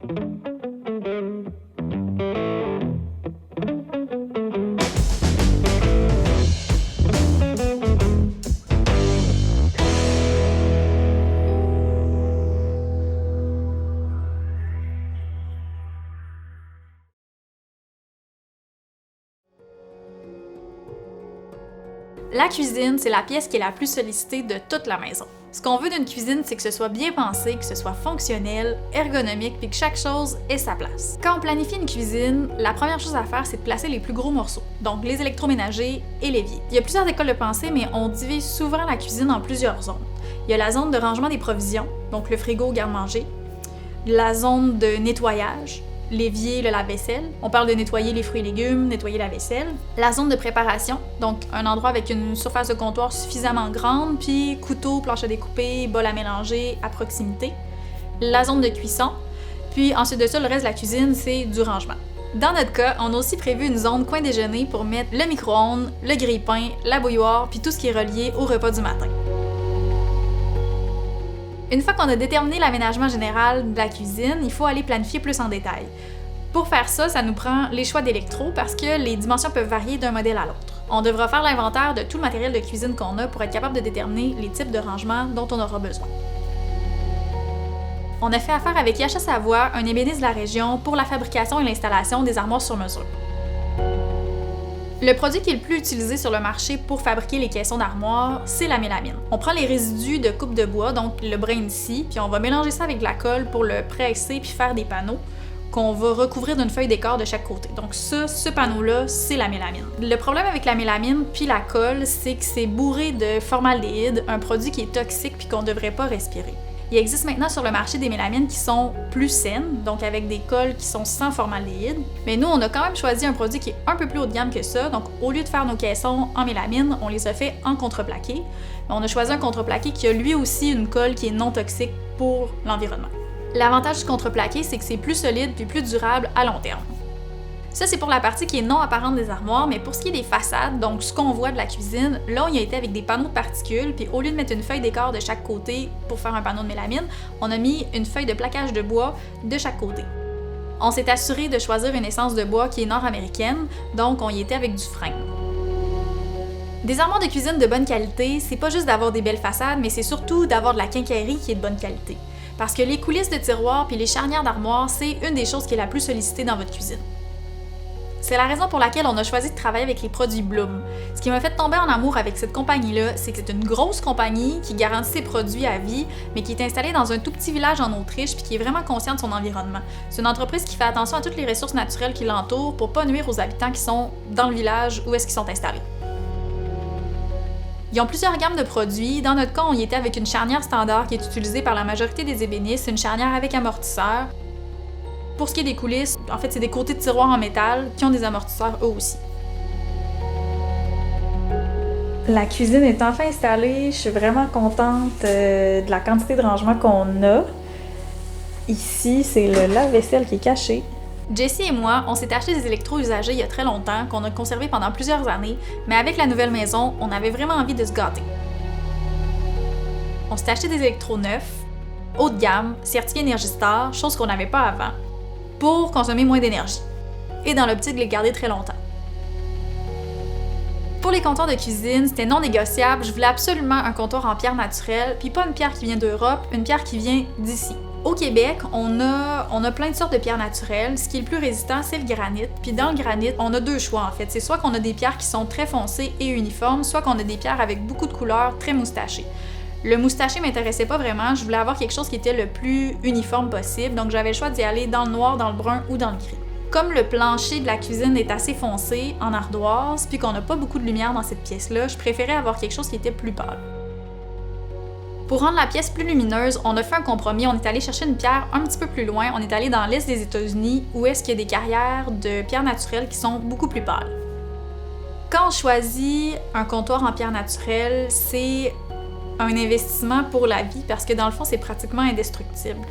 La cuisine, c'est la pièce qui est la plus sollicitée de toute la maison. Ce qu'on veut d'une cuisine, c'est que ce soit bien pensé, que ce soit fonctionnel, ergonomique, puis que chaque chose ait sa place. Quand on planifie une cuisine, la première chose à faire, c'est de placer les plus gros morceaux, donc les électroménagers et l'évier. Il y a plusieurs écoles de pensée, mais on divise souvent la cuisine en plusieurs zones. Il y a la zone de rangement des provisions, donc le frigo, garde-manger, la zone de nettoyage, l'évier, le lave-vaisselle. On parle de nettoyer les fruits et légumes, nettoyer la vaisselle. La zone de préparation, donc un endroit avec une surface de comptoir suffisamment grande, puis couteau, planche à découper, bol à mélanger à proximité. La zone de cuisson, puis ensuite de ça, le reste de la cuisine, c'est du rangement. Dans notre cas, on a aussi prévu une zone coin déjeuner pour mettre le micro-ondes, le grille-pain, la bouilloire, puis tout ce qui est relié au repas du matin. Une fois qu'on a déterminé l'aménagement général de la cuisine, il faut aller planifier plus en détail. Pour faire ça, ça nous prend les choix d'électro parce que les dimensions peuvent varier d'un modèle à l'autre. On devra faire l'inventaire de tout le matériel de cuisine qu'on a pour être capable de déterminer les types de rangements dont on aura besoin. On a fait affaire avec IHS Savoie, un ébéniste de la région, pour la fabrication et l'installation des armoires sur mesure. Le produit qui est le plus utilisé sur le marché pour fabriquer les caissons d'armoire, c'est la mélamine. On prend les résidus de coupe de bois, donc le brin de scie, puis on va mélanger ça avec de la colle pour le presser puis faire des panneaux qu'on va recouvrir d'une feuille d'écart de chaque côté. Donc ce panneau-là, c'est la mélamine. Le problème avec la mélamine puis la colle, c'est que c'est bourré de formaldéhyde, un produit qui est toxique puis qu'on ne devrait pas respirer. Il existe maintenant sur le marché des mélamines qui sont plus saines, donc avec des colles qui sont sans formaldéhyde. Mais nous, on a quand même choisi un produit qui est un peu plus haut de gamme que ça. Donc, au lieu de faire nos caissons en mélamine, on les a fait en contreplaqué. On a choisi un contreplaqué qui a lui aussi une colle qui est non toxique pour l'environnement. L'avantage du contreplaqué, c'est que c'est plus solide puis plus durable à long terme. Ça, c'est pour la partie qui est non apparente des armoires, mais pour ce qui est des façades, donc ce qu'on voit de la cuisine, là, on y a été avec des panneaux de particules, puis au lieu de mettre une feuille d'écart de chaque côté pour faire un panneau de mélamine, on a mis une feuille de plaquage de bois de chaque côté. On s'est assuré de choisir une essence de bois qui est nord-américaine, donc on y était avec du frêne. Des armoires de cuisine de bonne qualité, c'est pas juste d'avoir des belles façades, mais c'est surtout d'avoir de la quincaillerie qui est de bonne qualité. Parce que les coulisses de tiroirs puis les charnières d'armoire, c'est une des choses qui est la plus sollicitée dans votre cuisine. C'est la raison pour laquelle on a choisi de travailler avec les produits Bloom. Ce qui m'a fait tomber en amour avec cette compagnie-là, c'est que c'est une grosse compagnie qui garantit ses produits à vie, mais qui est installée dans un tout petit village en Autriche puis qui est vraiment consciente de son environnement. C'est une entreprise qui fait attention à toutes les ressources naturelles qui l'entourent pour pas nuire aux habitants qui sont dans le village où est-ce qu'ils sont installés. Ils ont plusieurs gammes de produits. Dans notre cas, on y était avec une charnière standard qui est utilisée par la majorité des ébénistes, une charnière avec amortisseur. Pour ce qui est des coulisses, en fait, c'est des côtés de tiroirs en métal qui ont des amortisseurs eux aussi. La cuisine est enfin installée. Je suis vraiment contente de la quantité de rangement qu'on a. Ici, c'est le lave-vaisselle qui est caché. Jessie et moi, on s'est acheté des électros usagés il y a très longtemps, qu'on a conservés pendant plusieurs années, mais avec la nouvelle maison, on avait vraiment envie de se gâter. On s'est acheté des électros neufs, haut de gamme, certifiés Énergie Star, chose qu'on n'avait pas avant, pour consommer moins d'énergie, et dans l'optique de les garder très longtemps. Pour les comptoirs de cuisine, c'était non négociable, je voulais absolument un comptoir en pierre naturelle, puis pas une pierre qui vient d'Europe, une pierre qui vient d'ici. Au Québec, on a plein de sortes de pierres naturelles. Ce qui est le plus résistant, c'est le granit. Puis dans le granit, on a deux choix en fait. C'est soit qu'on a des pierres qui sont très foncées et uniformes, soit qu'on a des pierres avec beaucoup de couleurs, très moustachées. Le moustaché m'intéressait pas vraiment, je voulais avoir quelque chose qui était le plus uniforme possible, donc j'avais le choix d'y aller dans le noir, dans le brun ou dans le gris. Comme le plancher de la cuisine est assez foncé, en ardoise, puis qu'on n'a pas beaucoup de lumière dans cette pièce-là, je préférais avoir quelque chose qui était plus pâle. Pour rendre la pièce plus lumineuse, on a fait un compromis, on est allé chercher une pierre un petit peu plus loin, on est allé dans l'est des États-Unis où est-ce qu'il y a des carrières de pierres naturelles qui sont beaucoup plus pâles. Quand on choisit un comptoir en pierre naturelle, c'est un investissement pour la vie parce que dans le fond, c'est pratiquement indestructible.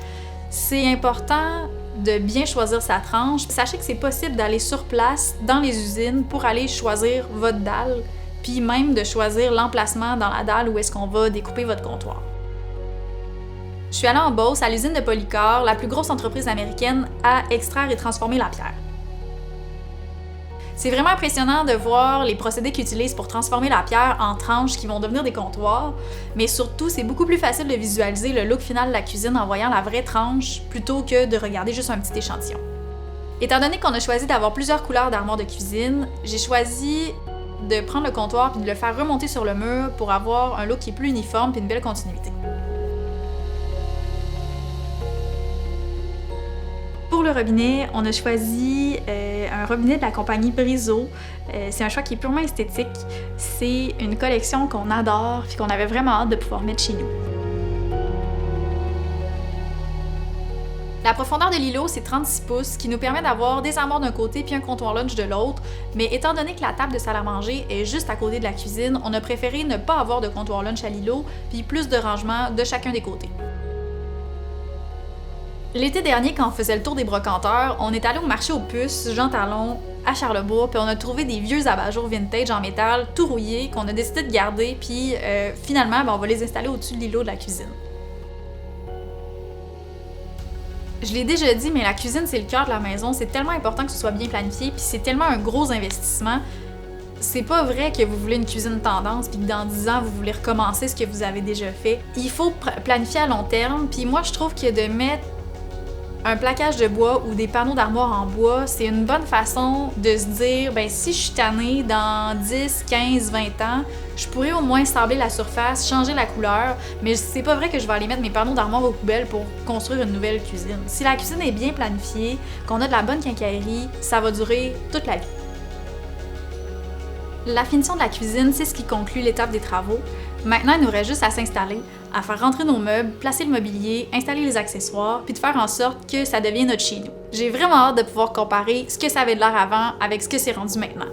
C'est important de bien choisir sa tranche. Sachez que c'est possible d'aller sur place dans les usines pour aller choisir votre dalle, puis même de choisir l'emplacement dans la dalle où est-ce qu'on va découper votre comptoir. Je suis allée en Beauce à l'usine de Polycor, la plus grosse entreprise américaine à extraire et transformer la pierre. C'est vraiment impressionnant de voir les procédés qu'ils utilisent pour transformer la pierre en tranches qui vont devenir des comptoirs, mais surtout, c'est beaucoup plus facile de visualiser le look final de la cuisine en voyant la vraie tranche plutôt que de regarder juste un petit échantillon. Étant donné qu'on a choisi d'avoir plusieurs couleurs d'armoires de cuisine, j'ai choisi de prendre le comptoir et de le faire remonter sur le mur pour avoir un look qui est plus uniforme et une belle continuité. Pour le robinet, on a choisi un robinet de la compagnie Brizo. C'est un choix qui est purement esthétique. C'est une collection qu'on adore et qu'on avait vraiment hâte de pouvoir mettre chez nous. La profondeur de l'îlot, c'est 36 pouces, ce qui nous permet d'avoir des armoires d'un côté puis un comptoir lunch de l'autre. Mais étant donné que la table de salle à manger est juste à côté de la cuisine, on a préféré ne pas avoir de comptoir lunch à l'îlot puis plus de rangement de chacun des côtés. L'été dernier, quand on faisait le tour des brocanteurs, on est allé au marché aux puces, Jean Talon, à Charlebourg, puis on a trouvé des vieux abat-jours vintage en métal, tout rouillés, qu'on a décidé de garder, puis finalement, on va les installer au-dessus de l'îlot de la cuisine. Je l'ai déjà dit, mais la cuisine, c'est le cœur de la maison, c'est tellement important que ce soit bien planifié, puis c'est tellement un gros investissement. C'est pas vrai que vous voulez une cuisine tendance puis que dans 10 ans, vous voulez recommencer ce que vous avez déjà fait. Il faut planifier à long terme, puis moi, je trouve que de mettre un plaquage de bois ou des panneaux d'armoire en bois, c'est une bonne façon de se dire, si je suis tannée dans 10, 15, 20 ans, je pourrais au moins sabler la surface, changer la couleur, mais c'est pas vrai que je vais aller mettre mes panneaux d'armoire aux poubelles pour construire une nouvelle cuisine. Si la cuisine est bien planifiée, qu'on a de la bonne quincaillerie, ça va durer toute la vie. La finition de la cuisine, c'est ce qui conclut l'étape des travaux. Maintenant, il nous reste juste à s'installer, à faire rentrer nos meubles, placer le mobilier, installer les accessoires, puis de faire en sorte que ça devienne notre chez nous. J'ai vraiment hâte de pouvoir comparer ce que ça avait de l'air avant avec ce que c'est rendu maintenant.